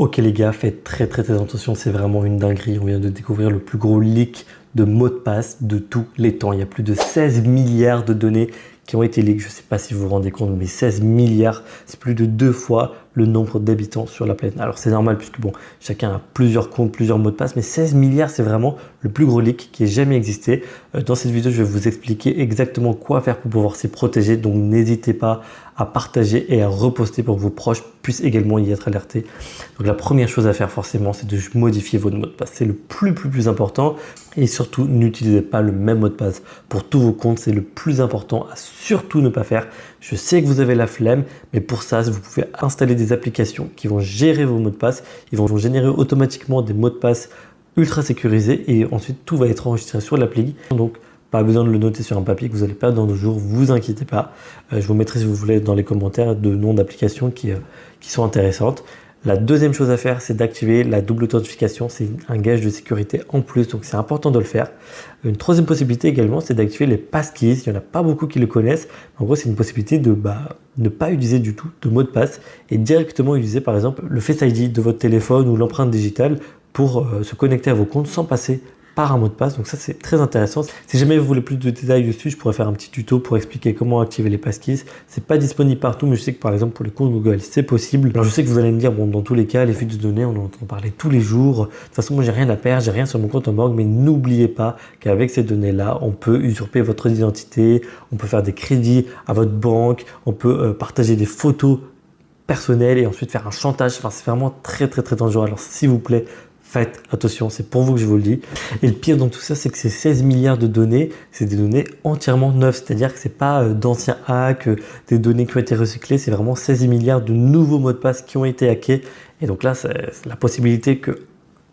Ok les gars, faites très attention, c'est vraiment une dinguerie. On vient de découvrir le plus gros leak de mots de passe de tous les temps. Il y a plus de 16 milliards de données qui ont été leaks. Je ne sais pas si vous vous rendez compte, mais 16 milliards, c'est plus de 2 fois le nombre d'habitants sur la planète. Alors c'est normal puisque bon, chacun a plusieurs comptes, plusieurs mots de passe, mais 16 milliards, c'est vraiment le plus gros leak qui ait jamais existé. Dans cette vidéo, je vais vous expliquer exactement quoi faire pour pouvoir s'y protéger. Donc n'hésitez pas à partager et à reposter pour que vos proches puissent également y être alertés. Donc la première chose à faire forcément, c'est de modifier votre mot de passe. C'est le plus important. Et surtout, n'utilisez pas le même mot de passe pour tous vos comptes. C'est le plus important à surtout ne pas faire. Je sais que vous avez la flemme, mais pour ça, vous pouvez installer des applications qui vont gérer vos mots de passe. Ils vont générer automatiquement des mots de passe ultra sécurisés et ensuite tout va être enregistré sur l'appli. Donc pas besoin de le noter sur un papier que vous allez perdre dans 2 jours, vous inquiétez pas. Je vous mettrai si vous voulez dans les commentaires de noms d'applications qui sont intéressantes. La deuxième chose à faire, c'est d'activer la double authentification. C'est un gage de sécurité en plus, donc c'est important de le faire. Une troisième possibilité également, c'est d'activer les passkeys. Il n'y en a pas beaucoup qui le connaissent. En gros, c'est une possibilité de ne pas utiliser du tout de mot de passe et directement utiliser par exemple le Face ID de votre téléphone ou l'empreinte digitale pour se connecter à vos comptes sans passer par un mot de passe. Donc ça, c'est très intéressant. Si jamais vous voulez plus de détails dessus, je pourrais faire un petit tuto pour expliquer comment activer les passkeys. C'est pas disponible partout, mais je sais que par exemple pour les comptes Google, c'est possible. Alors je sais que vous allez me dire, bon, dans tous les cas, les fuites de données, on en entend parler tous les jours. De toute façon, moi, j'ai rien à perdre, j'ai rien sur mon compte en banque, mais n'oubliez pas qu'avec ces données-là, on peut usurper votre identité, on peut faire des crédits à votre banque, on peut partager des photos personnelles et ensuite faire un chantage. Enfin, c'est vraiment très dangereux. Alors s'il vous plaît, faites attention, c'est pour vous que je vous le dis. Et le pire dans tout ça, c'est que ces 16 milliards de données, c'est des données entièrement neuves. C'est-à-dire que c'est pas d'anciens hacks, des données qui ont été recyclées. C'est vraiment 16 milliards de nouveaux mots de passe qui ont été hackés. Et donc là, c'est la possibilité que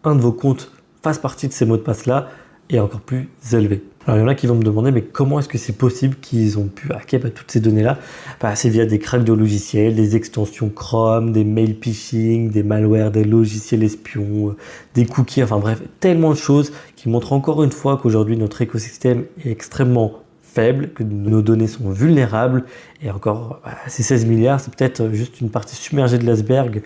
un de vos comptes fasse partie de ces mots de passe-là est encore plus élevée. Alors il y en a qui vont me demander, mais comment est-ce que c'est possible qu'ils ont pu hacker toutes ces données-là? C'est via des cracks de logiciels, des extensions Chrome, des mail phishing, des malwares, des logiciels espions, des cookies, enfin bref, tellement de choses qui montrent encore une fois qu'aujourd'hui notre écosystème est extrêmement faible, que nos données sont vulnérables et encore ces 16 milliards c'est peut-être juste une partie submergée de l'iceberg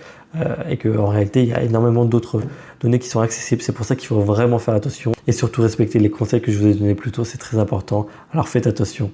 et qu'en réalité il y a énormément d'autres données qui sont accessibles. C'est pour ça qu'il faut vraiment faire attention et surtout respecter les conseils que je vous ai donnés plus tôt, c'est très important, alors faites attention.